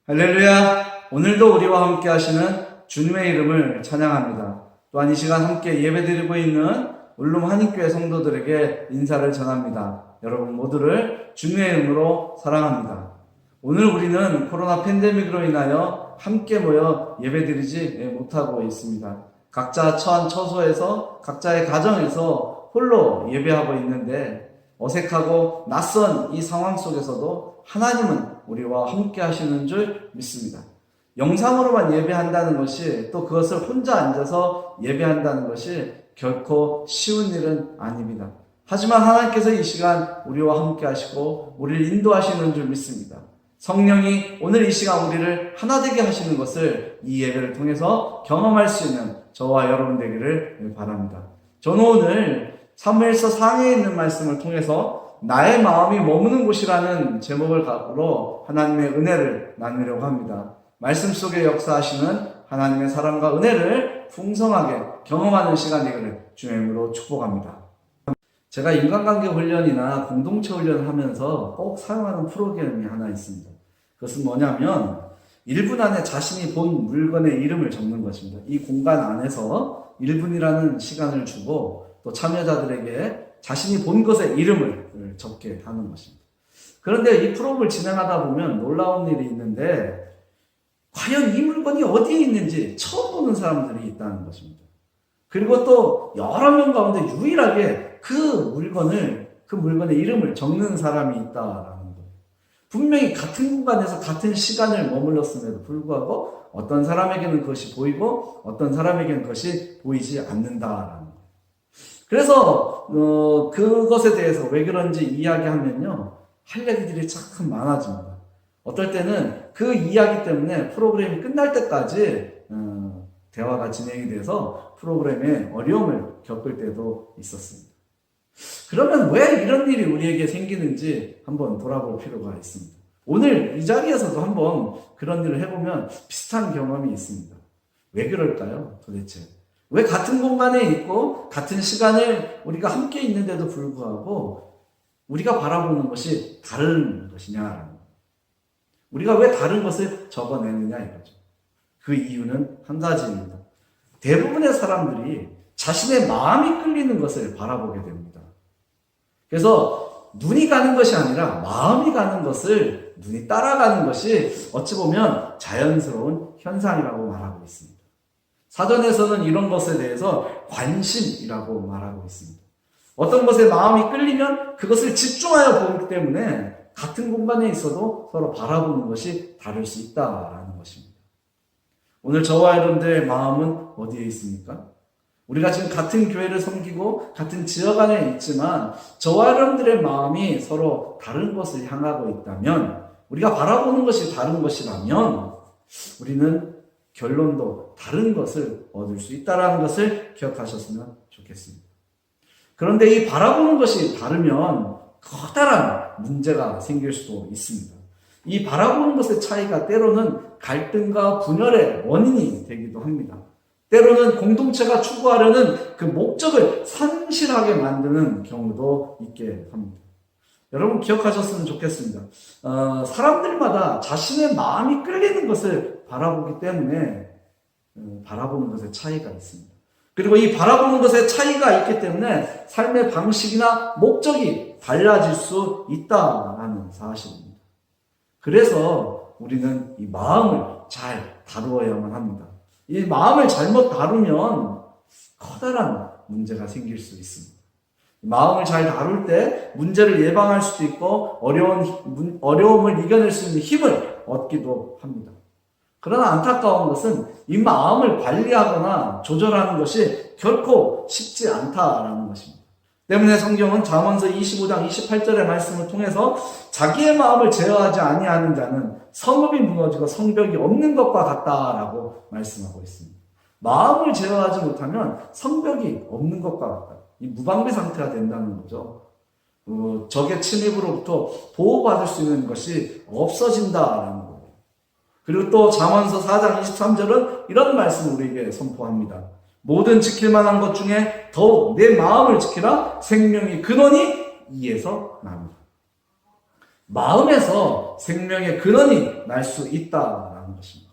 할렐루야! 오늘도 우리와 함께 하시는 주님의 이름을 찬양합니다. 또한 이 시간 함께 예배드리고 있는 울릉 한인교회 성도들에게 인사를 전합니다. 여러분 모두를 주님의 이름으로 사랑합니다. 오늘 우리는 코로나 팬데믹으로 인하여 함께 모여 예배드리지 못하고 있습니다. 각자 처한 처소에서 각자의 가정에서 홀로 예배하고 있는데 어색하고 낯선 이 상황 속에서도 하나님은 우리와 함께 하시는 줄 믿습니다. 영상으로만 예배한다는 것이 또 그것을 혼자 앉아서 예배한다는 것이 결코 쉬운 일은 아닙니다. 하지만 하나님께서 이 시간 우리와 함께 하시고 우리를 인도하시는 줄 믿습니다. 성령이 오늘 이 시간 우리를 하나 되게 하시는 것을 이 예배를 통해서 경험할 수 있는 저와 여러분 되기를 바랍니다. 저는 오늘 사무엘서 상해에 있는 말씀을 통해서 나의 마음이 머무는 곳이라는 제목을 갖고 하나님의 은혜를 나누려고 합니다. 말씀 속에 역사하시는 하나님의 사랑과 은혜를 풍성하게 경험하는 시간 되기를 주의 이름으로 축복합니다. 제가 인간관계 훈련이나 공동체 훈련을 하면서 꼭 사용하는 프로그램이 하나 있습니다. 그것은 뭐냐면 1분 안에 자신이 본 물건의 이름을 적는 것입니다. 이 공간 안에서 1분이라는 시간을 주고 또 참여자들에게 자신이 본 것의 이름을 적게 하는 것입니다. 그런데 이 프로그램을 진행하다 보면 놀라운 일이 있는데 과연 이 물건이 어디에 있는지 처음 보는 사람들이 있다는 것입니다. 그리고 또 여러 명 가운데 유일하게 그 물건의 이름을 적는 사람이 있다라는 거예요. 분명히 같은 공간에서 같은 시간을 머물렀음에도 불구하고 어떤 사람에게는 그것이 보이고 어떤 사람에게는 그것이 보이지 않는다라는 거예요. 그래서 그것에 대해서 왜 그런지 이야기하면요, 할 얘기들이 참 많아집니다. 어떨 때는 그 이야기 때문에 프로그램이 끝날 때까지 대화가 진행이 돼서 프로그램에 어려움을 겪을 때도 있었습니다. 그러면 왜 이런 일이 우리에게 생기는지 한번 돌아볼 필요가 있습니다. 오늘 이 자리에서도 한번 그런 일을 해보면 비슷한 경험이 있습니다. 왜 그럴까요? 도대체 왜 같은 공간에 있고 같은 시간을 우리가 함께 있는데도 불구하고 우리가 바라보는 것이 다른 것이냐? 우리가 왜 다른 것을 적어내느냐 이거죠. 그 이유는 한 가지입니다. 대부분의 사람들이 자신의 마음이 끌리는 것을 바라보게 됩니다. 그래서 눈이 가는 것이 아니라 마음이 가는 것을 눈이 따라가는 것이 어찌 보면 자연스러운 현상이라고 말하고 있습니다. 사전에서는 이런 것에 대해서 관심이라고 말하고 있습니다. 어떤 것에 마음이 끌리면 그것을 집중하여 보기 때문에 같은 공간에 있어도 서로 바라보는 것이 다를 수 있다라는 것입니다. 오늘 저와 여러분들의 마음은 어디에 있습니까? 우리가 지금 같은 교회를 섬기고 같은 지역 안에 있지만 저와 여러분들의 마음이 서로 다른 것을 향하고 있다면, 우리가 바라보는 것이 다른 것이라면 우리는 결론도 다른 것을 얻을 수 있다는 것을 기억하셨으면 좋겠습니다. 그런데 이 바라보는 것이 다르면 커다란 문제가 생길 수도 있습니다. 이 바라보는 것의 차이가 때로는 갈등과 분열의 원인이 되기도 합니다. 때로는 공동체가 추구하려는 그 목적을 산실하게 만드는 경우도 있게 합니다. 여러분 기억하셨으면 좋겠습니다. 사람들마다 자신의 마음이 끌리는 것을 바라보기 때문에 바라보는 것에 차이가 있습니다. 그리고 이 바라보는 것에 차이가 있기 때문에 삶의 방식이나 목적이 달라질 수 있다는 사실입니다. 그래서 우리는 이 마음을 잘 다루어야만 합니다. 이 마음을 잘못 다루면 커다란 문제가 생길 수 있습니다. 마음을 잘 다룰 때 문제를 예방할 수도 있고 어려움을 이겨낼 수 있는 힘을 얻기도 합니다. 그러나 안타까운 것은 이 마음을 관리하거나 조절하는 것이 결코 쉽지 않다라는 것입니다. 때문에 성경은 잠언서 25장 28절의 말씀을 통해서 자기의 마음을 제어하지 아니하는 자는 성읍이 무너지고 성벽이 없는 것과 같다라고 말씀하고 있습니다. 마음을 제어하지 못하면 성벽이 없는 것과 같다. 이 무방비 상태가 된다는 거죠. 적의 침입으로부터 보호받을 수 있는 것이 없어진다라는 거예요. 그리고 또 잠언서 4장 23절은 이런 말씀을 우리에게 선포합니다. 모든 지킬 만한 것 중에 더욱 내 마음을 지키라. 생명이 근원이 이에서 납니다. 마음에서 생명의 근원이 날 수 있다라는 것입니다.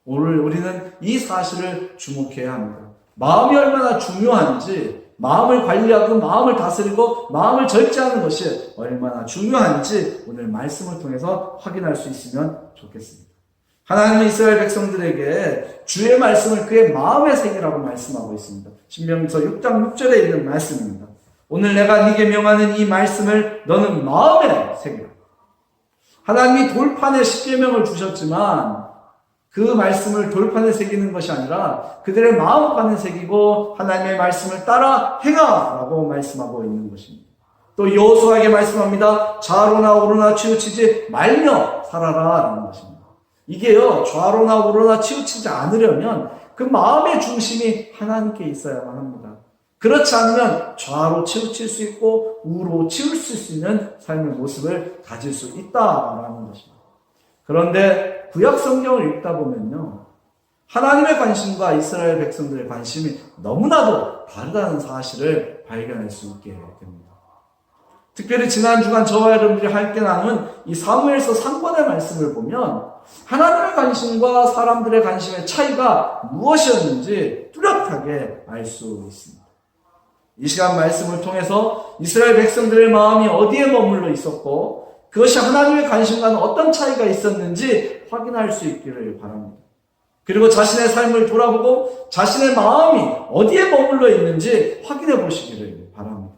오늘 우리는 이 사실을 주목해야 합니다. 마음이 얼마나 중요한지, 마음을 관리하고 마음을 다스리고 마음을 절제하는 것이 얼마나 중요한지 오늘 말씀을 통해서 확인할 수 있으면 좋겠습니다. 하나님은 이스라엘 백성들에게 주의 말씀을 그의 마음에 새기라고 말씀하고 있습니다. 신명기서 6장 6절에 있는 말씀입니다. 오늘 내가 네게 명하는 이 말씀을 너는 마음에 새기라. 하나님이 돌판에 십계명을 주셨지만 그 말씀을 돌판에 새기는 것이 아니라 그들의 마음판에 새기고 하나님의 말씀을 따라 행하라고 말씀하고 있는 것입니다. 또 여호수아에게 말씀합니다. 좌로나 우로나 치우치지 말며 살아라 라는 것입니다. 이게요, 좌로나 우로나 치우치지 않으려면 그 마음의 중심이 하나님께 있어야만 합니다. 그렇지 않으면 좌로 치우칠 수 있고 우로 치우칠 수 있는 삶의 모습을 가질 수 있다라는 것입니다. 그런데 구약 성경을 읽다 보면요, 하나님의 관심과 이스라엘 백성들의 관심이 너무나도 다르다는 사실을 발견할 수 있게 됩니다. 특별히 지난 주간 저와 여러분들이 함께 나눈 이 사무엘서 3권의 말씀을 보면 하나님의 관심과 사람들의 관심의 차이가 무엇이었는지 뚜렷하게 알 수 있습니다. 이 시간 말씀을 통해서 이스라엘 백성들의 마음이 어디에 머물러 있었고 그것이 하나님의 관심과는 어떤 차이가 있었는지 확인할 수 있기를 바랍니다. 그리고 자신의 삶을 돌아보고 자신의 마음이 어디에 머물러 있는지 확인해 보시기를 바랍니다.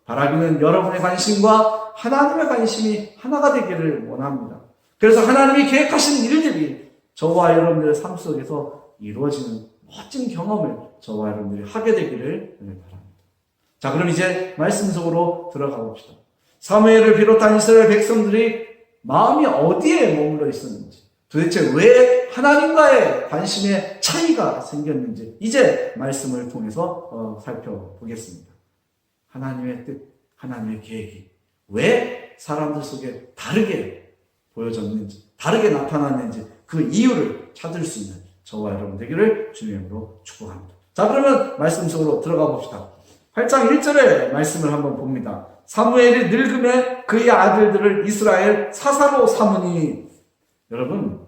바라기는 여러분의 관심과 하나님의 관심이 하나가 되기를 원합니다. 그래서 하나님이 계획하신 일들이 저와 여러분들의 삶 속에서 이루어지는 멋진 경험을 저와 여러분들이 하게 되기를 바랍니다. 자, 그럼 이제 말씀 속으로 들어가 봅시다. 사무엘을 비롯한 이스라엘 백성들이 마음이 어디에 머물러 있었는지, 도대체 왜 하나님과의 관심의 차이가 생겼는지 이제 말씀을 통해서 살펴보겠습니다. 하나님의 뜻, 하나님의 계획이 왜 사람들 속에 다르게 보여졌는지, 다르게 나타났는지 그 이유를 찾을 수 있는 저와 여러분 되기를 주님으로 축복합니다. 자, 그러면 말씀 속으로 들어가 봅시다. 8장 1절의 말씀을 한번 봅니다. 사무엘이 늙음에 그의 아들들을 이스라엘 사사로 삼으니. 여러분,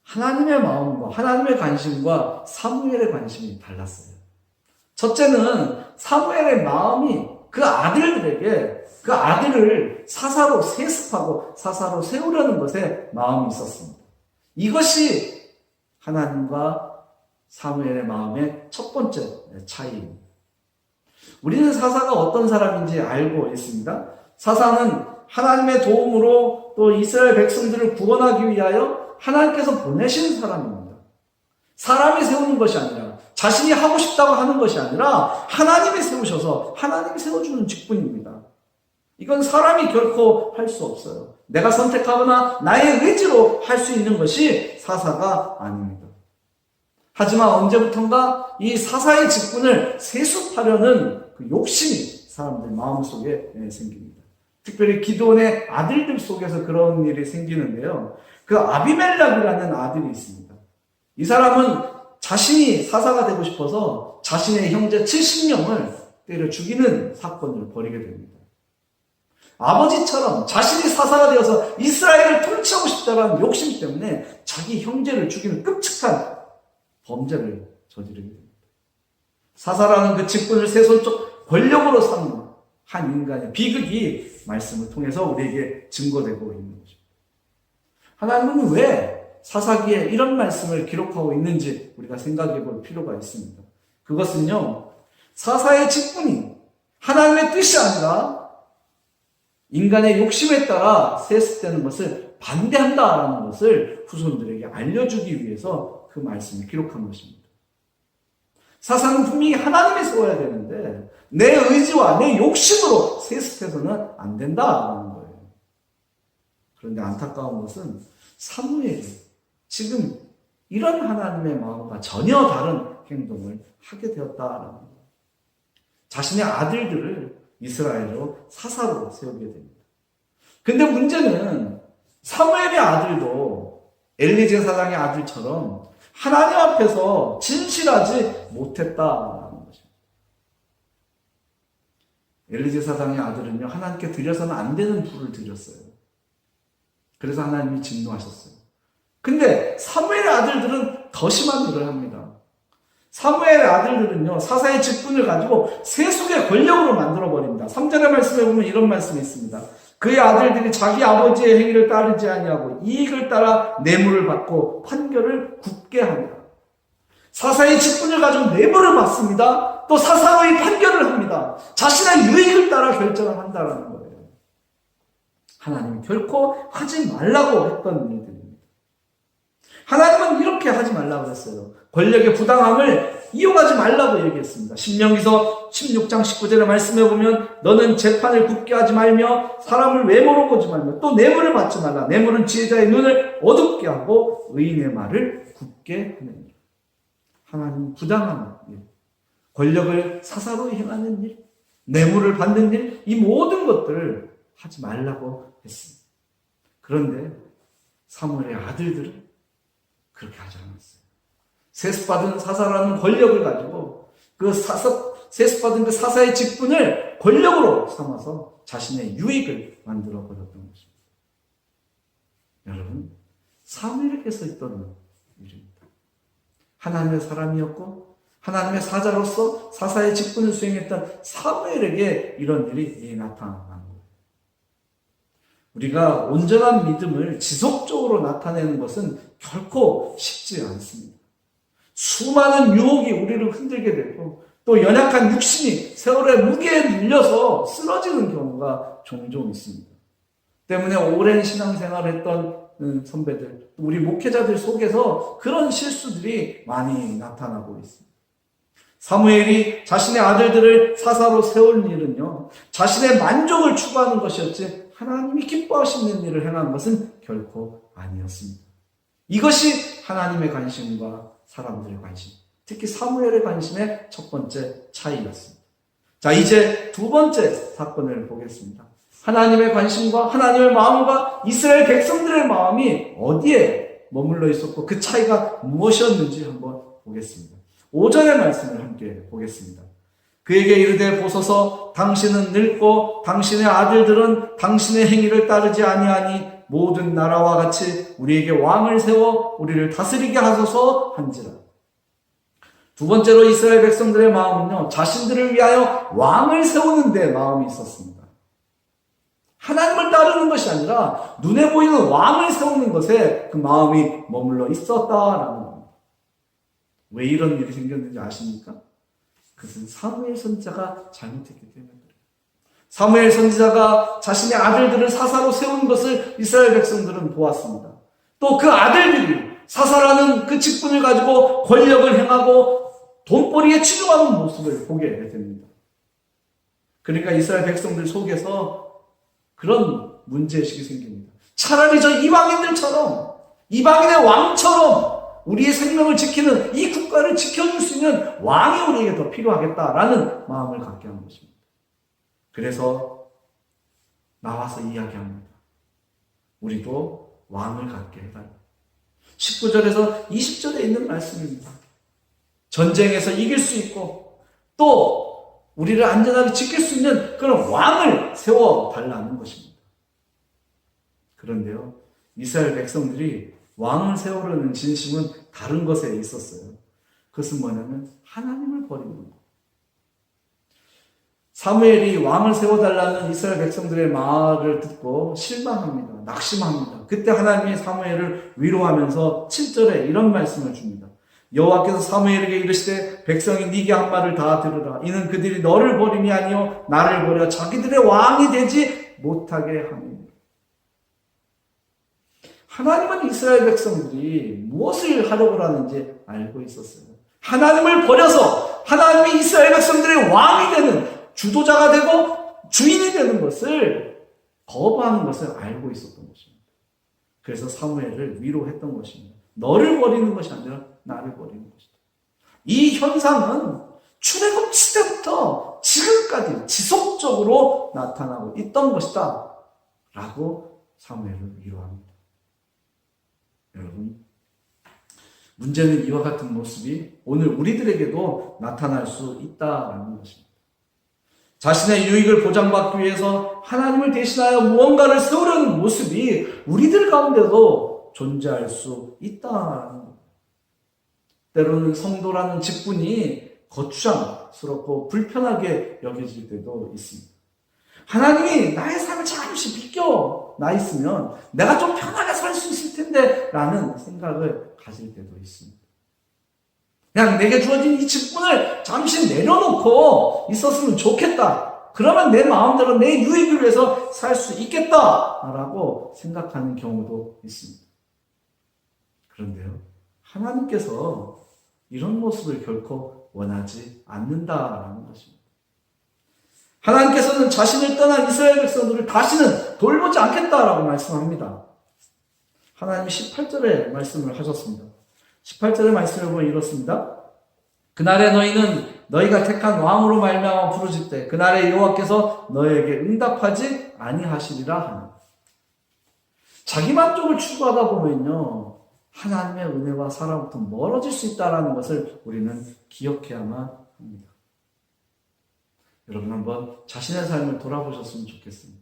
하나님의 마음과 하나님의 관심과 사무엘의 관심이 달랐어요. 첫째는 사무엘의 마음이 그 아들들에게 그 아들을 사사로 세습하고 사사로 세우려는 것에 마음이 있었습니다. 이것이 하나님과 사무엘의 마음의 첫 번째 차이입니다. 우리는 사사가 어떤 사람인지 알고 있습니다. 사사는 하나님의 도움으로 또 이스라엘 백성들을 구원하기 위하여 하나님께서 보내신 사람입니다. 사람이 세우는 것이 아니라, 자신이 하고 싶다고 하는 것이 아니라 하나님이 세우셔서 하나님이 세워주는 직분입니다. 이건 사람이 결코 할 수 없어요. 내가 선택하거나 나의 의지로 할 수 있는 것이 사사가 아닙니다. 하지만 언제부턴가 이 사사의 직분을 세습하려는 그 욕심이 사람들 마음속에 생깁니다. 특별히 기드온의 아들들 속에서 그런 일이 생기는데요. 그 아비멜렉이라는 아들이 있습니다. 이 사람은 자신이 사사가 되고 싶어서 자신의 형제 70명을 때려 죽이는 사건을 벌이게 됩니다. 아버지처럼 자신이 사사가 되어서 이스라엘을 통치하고 싶다는 욕심 때문에 자기 형제를 죽이는 끔찍한 범죄를 저지르게 됩니다. 사사라는 그 직분을 세속적 권력으로 삼는 한 인간의 비극이 말씀을 통해서 우리에게 증거되고 있는 것입니다. 하나님은 왜 사사기에 이런 말씀을 기록하고 있는지 우리가 생각해 볼 필요가 있습니다. 그것은요, 사사의 직분이 하나님의 뜻이 아니라 인간의 욕심에 따라 세습되는 것을 반대한다라는 것을 후손들에게 알려주기 위해서 그 말씀을 기록한 것입니다. 사사는 분명히 하나님이 세워야 되는데 내 의지와 내 욕심으로 세습해서는 안 된다라는 거예요. 그런데 안타까운 것은 사무엘이 지금 이런 하나님의 마음과 전혀 다른 행동을 하게 되었다라는 거예요. 자신의 아들들을 이스라엘로 사사로 세우게 됩니다. 근데 문제는 사무엘의 아들도 엘리 제사장의 아들처럼 하나님 앞에서 진실하지 못했다라는 것입니다. 엘리 제사장의 아들은요, 하나님께 드려서는 안 되는 불을 드렸어요. 그래서 하나님이 진노하셨어요. 근데 사무엘의 아들들은 더 심한 일을 합니다. 사무엘의 아들들은요, 사사의 직분을 가지고 세속의 권력으로 만들어버립니다. 3절의 말씀에 보면 이런 말씀이 있습니다. 그의 아들들이 자기 아버지의 행위를 따르지 아니하고 이익을 따라 뇌물을 받고 판결을 굽게 합니다. 사사의 직분을 가지고 뇌물을 받습니다. 또 사사의 판결을 합니다. 자신의 유익을 따라 결정을 한다는 거예요. 하나님이 결코 하지 말라고 했던 일들입니다. 하나님은 이렇게 하지 말라고 했어요. 권력의 부당함을 이용하지 말라고 얘기했습니다. 신명기서 16장 19절의 말씀에 보면 너는 재판을 굽게 하지 말며 사람을 외모로 보지 말며 또 뇌물을 받지 말라. 뇌물은 지혜자의 눈을 어둡게 하고 의인의 말을 굽게 하느니라. 하나님 부당한 일, 권력을 사사로 행하는 일, 뇌물을 받는 일, 이 모든 것들을 하지 말라고 했습니다. 그런데 사무엘의 아들들은 그렇게 하지 않았어요. 세습받은 사사라는 권력을 가지고 세습받은 그 사사의 직분을 권력으로 삼아서 자신의 유익을 만들어 버렸던 것입니다. 여러분, 사무엘에게서 있던 일입니다. 하나님의 사람이었고 하나님의 사자로서 사사의 직분을 수행했던 사무엘에게 이런 일이 나타난 거예요. 우리가 온전한 믿음을 지속적으로 나타내는 것은 결코 쉽지 않습니다. 수많은 유혹이 우리를 흔들게 되고 또 연약한 육신이 세월의 무게에 눌려서 쓰러지는 경우가 종종 있습니다. 때문에 오랜 신앙생활을 했던 선배들, 우리 목회자들 속에서 그런 실수들이 많이 나타나고 있습니다. 사무엘이 자신의 아들들을 사사로 세울 일은요, 자신의 만족을 추구하는 것이었지 하나님이 기뻐하시는 일을 행한 것은 결코 아니었습니다. 이것이 하나님의 관심과 사람들의 관심, 특히 사무엘의 관심의 첫 번째 차이였습니다. 자, 이제 두 번째 사건을 보겠습니다. 하나님의 관심과 하나님의 마음과 이스라엘 백성들의 마음이 어디에 머물러 있었고 그 차이가 무엇이었는지 한번 보겠습니다. 5절의 말씀을 함께 보겠습니다. 그에게 이르되 보소서 당신은 늙고 당신의 아들들은 당신의 행위를 따르지 아니하니 모든 나라와 같이 우리에게 왕을 세워 우리를 다스리게 하소서 한지라. 두 번째로 이스라엘 백성들의 마음은요, 자신들을 위하여 왕을 세우는 데 마음이 있었습니다. 하나님을 따르는 것이 아니라 눈에 보이는 왕을 세우는 것에 그 마음이 머물러 있었다라는 겁니다. 왜 이런 일이 생겼는지 아십니까? 그것은 사무엘 선지자가 잘못했기 때문에 그래요. 사무엘 선지자가 자신의 아들들을 사사로 세운 것을 이스라엘 백성들은 보았습니다. 또 그 아들들이 사사라는 그 직분을 가지고 권력을 행하고 돈벌이에 치중하는 모습을 보게 됩니다. 그러니까 이스라엘 백성들 속에서 그런 문제의식이 생깁니다. 차라리 저 이방인들처럼, 이방인의 왕처럼 우리의 생명을 지키는 이 국가를 지켜줄 수 있는 왕이 우리에게 더 필요하겠다라는 마음을 갖게 한 것입니다. 그래서 나와서 이야기합니다. 우리도 왕을 갖게 해달라. 19절에서 20절에 있는 말씀입니다. 전쟁에서 이길 수 있고 또 우리를 안전하게 지킬 수 있는 그런 왕을 세워달라는 것입니다. 그런데요, 이스라엘 백성들이 왕을 세우려는 진심은 다른 것에 있었어요. 그것은 뭐냐면 하나님을 버리는 것. 사무엘이 왕을 세워달라는 이스라엘 백성들의 말을 듣고 실망합니다. 낙심합니다. 그때 하나님이 사무엘을 위로하면서 7절에 이런 말씀을 줍니다. 여호와께서 사무엘에게 이르시되 백성이 네게 한 말을 다 들으라. 이는 그들이 너를 버림이 아니요 나를 버려 자기들의 왕이 되지 못하게 함이니라. 하나님은 이스라엘 백성들이 무엇을 하려고 하는지 알고 있었어요. 하나님을 버려서 하나님이 이스라엘 백성들의 왕이 되는, 주도자가 되고 주인이 되는 것을 거부하는 것을 알고 있었던 것입니다. 그래서 사무엘을 위로했던 것입니다. 너를 버리는 것이 아니라 나를 버리는 것이다. 이 현상은 출애굽 시대부터 지금까지 지속적으로 나타나고 있던 것이다 라고 사무엘을 위로합니다. 여러분, 문제는 이와 같은 모습이 오늘 우리들에게도 나타날 수 있다라는 것입니다. 자신의 유익을 보장받기 위해서 하나님을 대신하여 무언가를 세우려는 모습이 우리들 가운데도 존재할 수 있다. 때로는 성도라는 직분이 거추장스럽고 불편하게 여겨질 때도 있습니다. 하나님이 나의 삶을 잠시 비껴 나 있으면 내가 좀 편하게 살 수 있을 텐데 라는 생각을 가질 때도 있습니다. 그냥 내게 주어진 이 직분을 잠시 내려놓고 있었으면 좋겠다. 그러면 내 마음대로 내 유익을 위해서 살 수 있겠다라고 생각하는 경우도 있습니다. 그런데요, 하나님께서 이런 모습을 결코 원하지 않는다라는 것입니다. 하나님께서는 자신을 떠난 이스라엘 백성들을 다시는 돌보지 않겠다라고 말씀합니다. 하나님이 18절에 말씀을 하셨습니다. 18절의 말씀을 보면 이렇습니다. 그날에 너희는 너희가 택한 왕으로 말미암아 부르짖되 그날에 여호와께서 너희에게 응답하지 아니하시리라 하니. 자기 만족을 추구하다 보면요, 하나님의 은혜와 사랑부터 멀어질 수 있다는 것을 우리는 기억해야만 합니다. 여러분 한번 자신의 삶을 돌아보셨으면 좋겠습니다.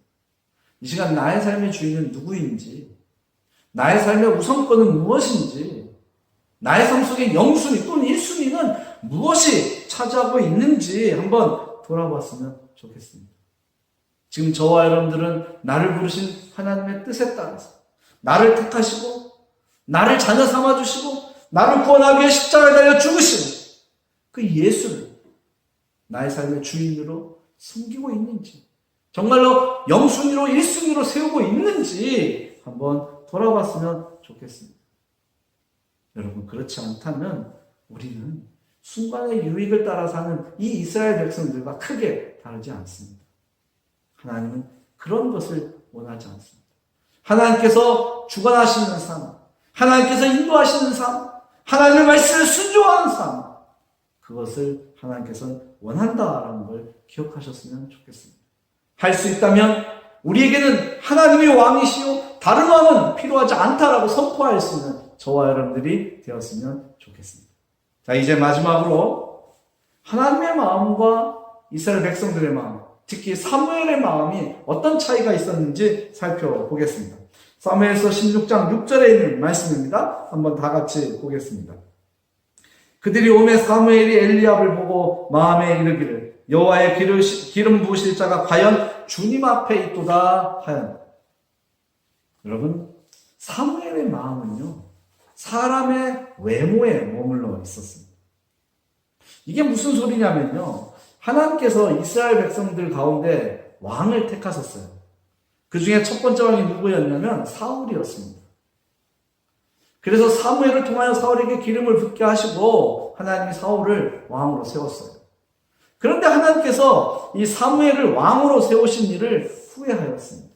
이 시간 나의 삶의 주인은 누구인지, 나의 삶의 우선권은 무엇인지, 나의 삶 속의 영순위 또는 1순위는 무엇이 차지하고 있는지 한번 돌아봤으면 좋겠습니다. 지금 저와 여러분들은 나를 부르신 하나님의 뜻에 따라서 나를 택하시고 나를 자녀 삼아주시고 나를 구원하기 위해 십자가에 달려 죽으신 그 예수를 나의 삶의 주인으로 섬기고 있는지, 정말로 영순위로 1순위로 세우고 있는지 한번 돌아봤으면 좋겠습니다. 여러분, 그렇지 않다면 우리는 순간의 유익을 따라 사는 이 이스라엘 백성들과 크게 다르지 않습니다. 하나님은 그런 것을 원하지 않습니다. 하나님께서 주관하시는 삶, 하나님께서 인도하시는 삶, 하나님의 말씀을 순종하는 삶, 그것을 하나님께서는 원한다라는 걸 기억하셨으면 좋겠습니다. 할 수 있다면 우리에게는 하나님이 왕이시요 다른 왕은 필요하지 않다라고 선포할 수 있는 저와 여러분들이 되었으면 좋겠습니다. 자, 이제 마지막으로 하나님의 마음과 이스라엘 백성들의 마음, 특히 사무엘의 마음이 어떤 차이가 있었는지 살펴보겠습니다. 사무엘서 16장 6절에 있는 말씀입니다. 한번 다 같이 보겠습니다. 그들이 오매 사무엘이 엘리압을 보고 마음에 이르기를 여호와의 기름 부으실 자가 과연 주님 앞에 있도다 하였다. 여러분, 사무엘의 마음은요, 사람의 외모에 머물러 있었습니다. 이게 무슨 소리냐면요, 하나님께서 이스라엘 백성들 가운데 왕을 택하셨어요. 그 중에 첫 번째 왕이 누구였냐면 사울이었습니다. 그래서 사무엘을 통하여 사울에게 기름을 붓게 하시고 하나님이 사울을 왕으로 세웠어요. 그런데 하나님께서 이 사무엘을 왕으로 세우신 일을 후회하였습니다.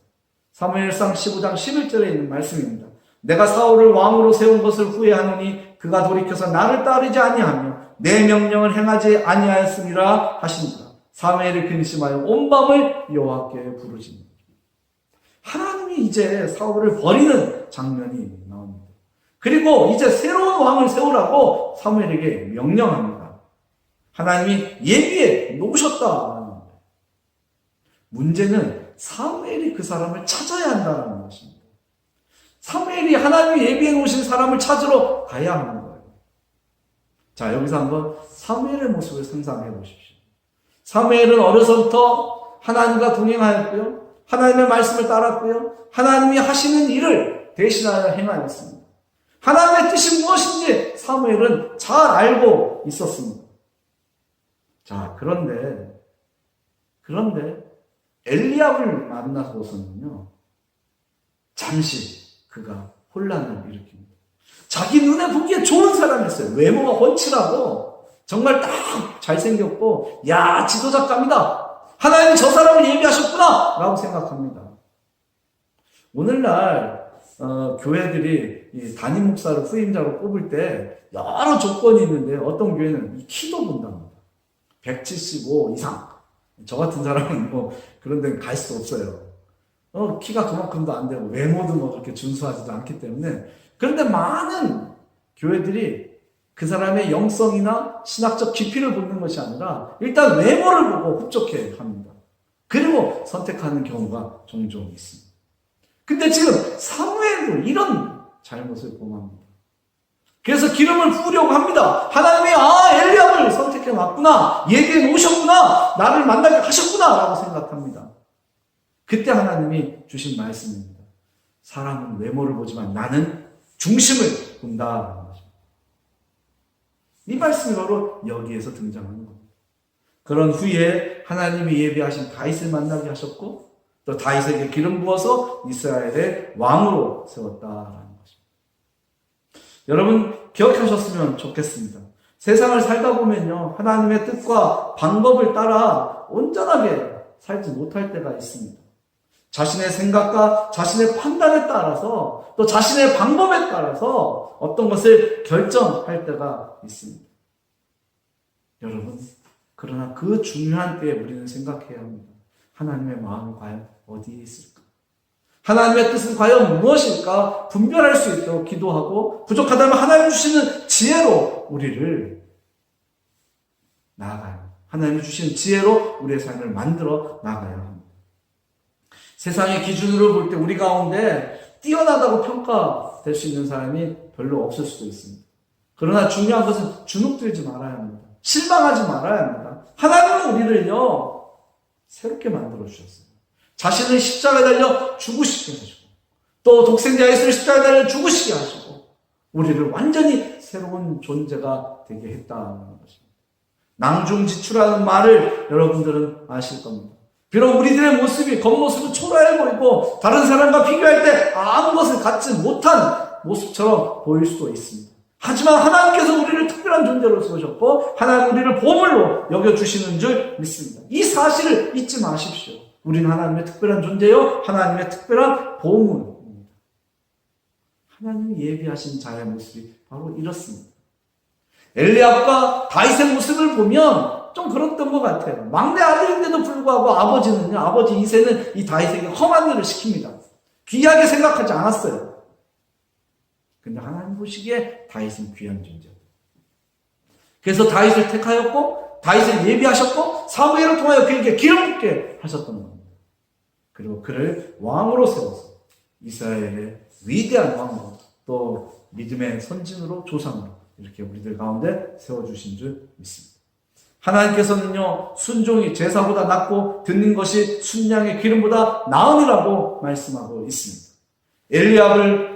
사무엘상 15장 11절에 있는 말씀입니다. 내가 사울을 왕으로 세운 것을 후회하노니 그가 돌이켜서 나를 따르지 아니하며 내 명령을 행하지 아니하였음이라 하십니다. 사무엘이 근심하여 온 밤을 여호와께 부르짖는. 하나님이 이제 사울을 버리는 장면이 나옵니다. 그리고 이제 새로운 왕을 세우라고 사무엘에게 명령합니다. 하나님이 예비해 놓으셨다. 문제는 사무엘이 그 사람을 찾아야 한다는 것입니다. 사무엘이 하나님이 예비해 놓으신 사람을 찾으러 가야 하는 거예요. 자, 여기서 한번 사무엘의 모습을 상상해 보십시오. 사무엘은 어려서부터 하나님과 동행하였고요, 하나님의 말씀을 따랐고요, 하나님이 하시는 일을 대신하여 행하였습니다. 하나님의 뜻이 무엇인지 사무엘은 잘 알고 있었습니다. 자, 그런데 엘리압을 만나서는요, 잠시 그가 혼란을 일으킵니다. 자기 눈에 보기에 좋은 사람이었어요. 외모가 훤칠하고 정말 딱 잘생겼고, 야, 지도자감이다. 하나님이 저 사람을 예비하셨구나 라고 생각합니다. 오늘날 교회들이 이 담임 목사를 후임자로 뽑을 때 여러 조건이 있는데 어떤 교회는 이 키도 본답니다. 175 이상. 저 같은 사람은 뭐 그런 데는 갈 수 없어요. 키가 그만큼도 안 되고 외모도 뭐 그렇게 준수하지도 않기 때문에. 그런데 많은 교회들이 그 사람의 영성이나 신학적 깊이를 보는 것이 아니라 일단 외모를 보고 흡족해 합니다. 그리고 선택하는 경우가 종종 있습니다. 근데 지금 사무엘도 이런 잘못을 범합니다. 그래서 기름을 부으려고 합니다. 하나님이 엘리압을 선택해 왔구나, 예비해 놓으셨구나, 나를 만나게 하셨구나 라고 생각합니다. 그때 하나님이 주신 말씀입니다. 사람은 외모를 보지만 나는 중심을 본다라는 것입니다. 이 말씀이 바로 여기에서 등장하는 겁니다. 그런 후에 하나님이 예비하신 다윗을 만나게 하셨고 또 다윗에게 기름 부어서 이스라엘의 왕으로 세웠다라는 것입니다. 여러분 기억하셨으면 좋겠습니다. 세상을 살다 보면요, 하나님의 뜻과 방법을 따라 온전하게 살지 못할 때가 있습니다. 자신의 생각과 자신의 판단에 따라서 또 자신의 방법에 따라서 어떤 것을 결정할 때가 있습니다. 여러분, 그러나 그 중요한 때에 우리는 생각해야 합니다. 하나님의 마음이 과연 어디에 있을까? 하나님의 뜻은 과연 무엇일까? 분별할 수 있도록 기도하고 부족하다면 하나님 주시는 지혜로 우리를 나아가요. 하나님 주시는 지혜로 우리의 삶을 만들어 나가야 합니다. 세상의 기준으로 볼 때 우리 가운데 뛰어나다고 평가될 수 있는 사람이 별로 없을 수도 있습니다. 그러나 중요한 것은 주눅들지 말아야 합니다. 실망하지 말아야 합니다. 하나님은 우리를요, 새롭게 만들어 주셨어요. 자신을 십자가에 달려 죽으시게 하시고 또 독생자 예수를 십자가에 달려 죽으시게 하시고 우리를 완전히 새로운 존재가 되게 했다는 것입니다. 낭중지추라는 말을 여러분들은 아실 겁니다. 비록 우리들의 모습이 겉모습은 초라해 보이고 다른 사람과 비교할 때 아무 것을 갖지 못한 모습처럼 보일 수도 있습니다. 하지만 하나님께서 우리를 특별한 존재로 세우셨고 하나님 우리를 보물로 여겨주시는 줄 믿습니다. 이 사실을 잊지 마십시오. 우리는 하나님의 특별한 존재요, 하나님의 특별한 보물입니다. 하나님이 예비하신 자의 모습이 바로 이렇습니다. 엘리압과 다윗의 모습을 보면 좀 그랬던 것 같아요. 막내 아들인데도 불구하고 아버지 이새는 이 다윗에게 험한 일을 시킵니다. 귀하게 생각하지 않았어요. 근데 하나님 보시기에 다윗은 귀한 존재였다. 그래서 다윗을 택하였고 다윗을 예비하셨고 사무엘을 통하여 그에게 기름 붓게 하셨던 겁니다. 그리고 그를 왕으로 세워서 이스라엘의 위대한 왕으로 또 믿음의 선진으로 조상으로 이렇게 우리들 가운데 세워주신 줄 믿습니다. 하나님께서는요, 순종이 제사보다 낫고 듣는 것이 순양의 기름보다 나으니라고 말씀하고 있습니다. 엘리압을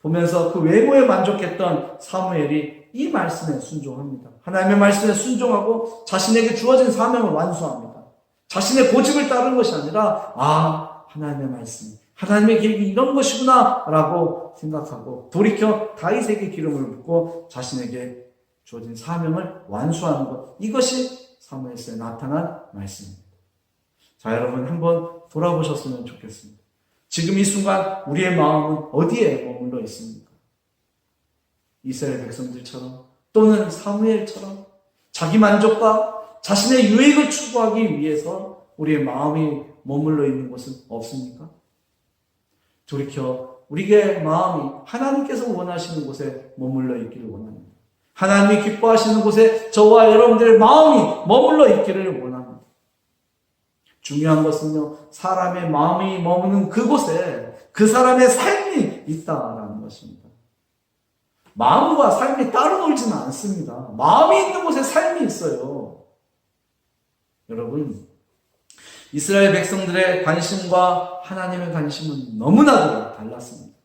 보면서 그 외모에 만족했던 사무엘이 이 말씀에 순종합니다. 하나님의 말씀에 순종하고 자신에게 주어진 사명을 완수합니다. 자신의 고집을 따른 것이 아니라 하나님의 말씀, 하나님의 계획이 이런 것이구나 라고 생각하고 돌이켜 다윗에게 기름을 붓고 자신에게 주어진 사명을 완수하는 것, 이것이 사무엘서에 나타난 말씀입니다. 자, 여러분 한번 돌아보셨으면 좋겠습니다. 지금 이 순간 우리의 마음은 어디에 머물러 있습니까? 이스라엘 백성들처럼 또는 사무엘처럼 자기 만족과 자신의 유익을 추구하기 위해서 우리의 마음이 머물러 있는 곳은 없습니까? 돌이켜 우리의 마음이 하나님께서 원하시는 곳에 머물러 있기를 원합니다. 하나님이 기뻐하시는 곳에 저와 여러분들의 마음이 머물러 있기를 원합니다. 중요한 것은요, 사람의 마음이 머무는 그곳에 그 사람의 삶이 있다라는 것입니다. 마음과 삶이 따로 놀지는 않습니다. 마음이 있는 곳에 삶이 있어요. 여러분, 이스라엘 백성들의 관심과 하나님의 관심은 너무나도 달랐습니다.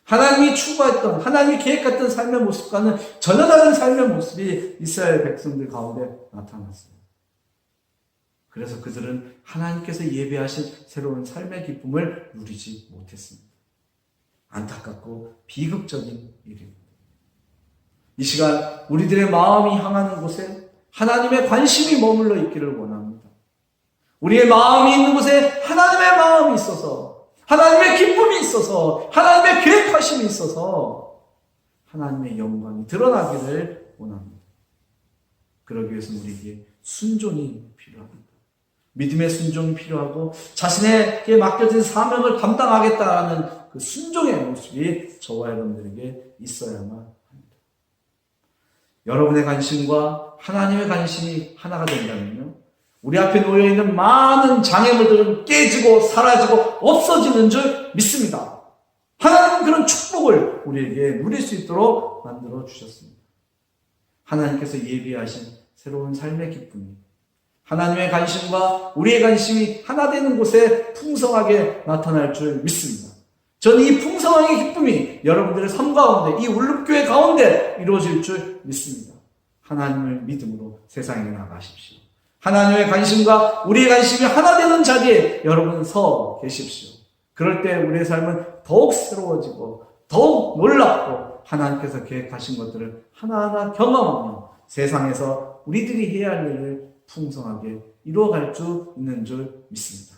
하나님이 추구했던, 하나님이 계획했던 삶의 모습과는 전혀 다른 삶의 모습이 이스라엘 백성들 가운데 나타났어요. 그래서 그들은 하나님께서 예배하신 새로운 삶의 기쁨을 누리지 못했습니다. 안타깝고 비극적인 일입니다. 이 시간 우리들의 마음이 향하는 곳에 하나님의 관심이 머물러 있기를 원합니다. 우리의 마음이 있는 곳에 하나님의 마음이 있어서, 하나님의 기쁨이 있어서, 하나님의 계획하심이 있어서 하나님의 영광이 드러나기를 원합니다. 그러기 위해서는 우리에게 순종이 필요합니다. 믿음의 순종이 필요하고 자신에게 맡겨진 사명을 감당하겠다는 그 순종의 모습이 저와 여러분들에게 있어야만 합니다. 여러분의 관심과 하나님의 관심이 하나가 된다면요, 우리 앞에 놓여있는 많은 장애물들은 깨지고 사라지고 없어지는 줄 믿습니다. 하나님은 그런 축복을 우리에게 누릴 수 있도록 만들어 주셨습니다. 하나님께서 예비하신 새로운 삶의 기쁨이 하나님의 관심과 우리의 관심이 하나 되는 곳에 풍성하게 나타날 줄 믿습니다. 저는 이 풍성한 기쁨이 여러분들의 삶 가운데, 이 울름교회 가운데 이루어질 줄 믿습니다. 하나님을 믿음으로 세상에 나가십시오. 하나님의 관심과 우리의 관심이 하나 되는 자리에 여러분 서 계십시오. 그럴 때 우리의 삶은 더욱 새로워지고 더욱 놀랍고 하나님께서 계획하신 것들을 하나하나 경험하며 세상에서 우리들이 해야 할 일을 풍성하게 이루어갈 수 있는 줄 믿습니다.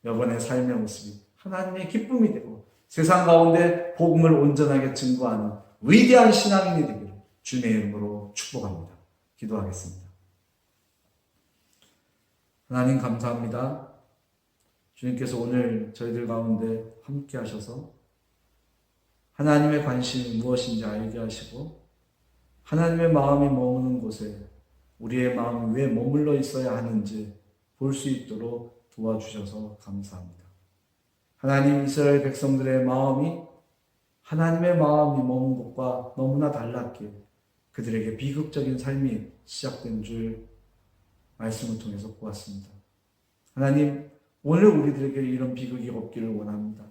여러분의 삶의 모습이 하나님의 기쁨이 되고 세상 가운데 복음을 온전하게 증거하는 위대한 신앙인이 되기를 주님의 이름으로 축복합니다. 기도하겠습니다. 하나님 감사합니다. 주님께서 오늘 저희들 가운데 함께 하셔서 하나님의 관심이 무엇인지 알게 하시고 하나님의 마음이 머무는 곳에 우리의 마음이 왜 머물러 있어야 하는지 볼 수 있도록 도와주셔서 감사합니다. 하나님, 이스라엘 백성들의 마음이 하나님의 마음이 머문 곳과 너무나 달랐기에 그들에게 비극적인 삶이 시작된 줄 말씀을 통해서 보았습니다. 하나님, 오늘 우리들에게 이런 비극이 없기를 원합니다.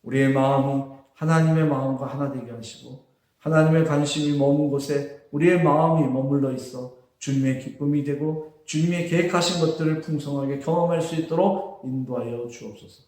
우리의 마음이 하나님의 마음과 하나 되게 하시고 하나님의 관심이 머문 곳에 우리의 마음이 머물러 있어 주님의 기쁨이 되고 주님의 계획하신 것들을 풍성하게 경험할 수 있도록 인도하여 주옵소서.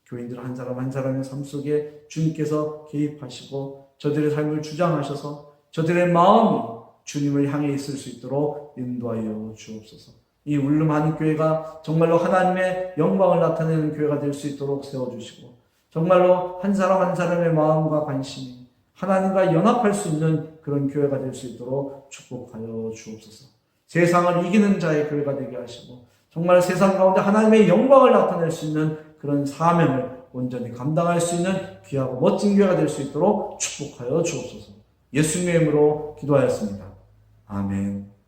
교인들 한 사람 한 사람의 삶 속에 주님께서 개입하시고 저들의 삶을 주장하셔서 저들의 마음이 주님을 향해 있을 수 있도록 인도하여 주옵소서. 이 울름 한인교회가 정말로 하나님의 영광을 나타내는 교회가 될 수 있도록 세워주시고 정말로 한 사람 한 사람의 마음과 관심이 하나님과 연합할 수 있는 그런 교회가 될 수 있도록 축복하여 주옵소서. 세상을 이기는 자의 교회가 되게 하시고 정말 세상 가운데 하나님의 영광을 나타낼 수 있는 그런 사명을 온전히 감당할 수 있는 귀하고 멋진 교회가 될 수 있도록 축복하여 주옵소서. 예수님의 이름으로 기도하였습니다. 아멘.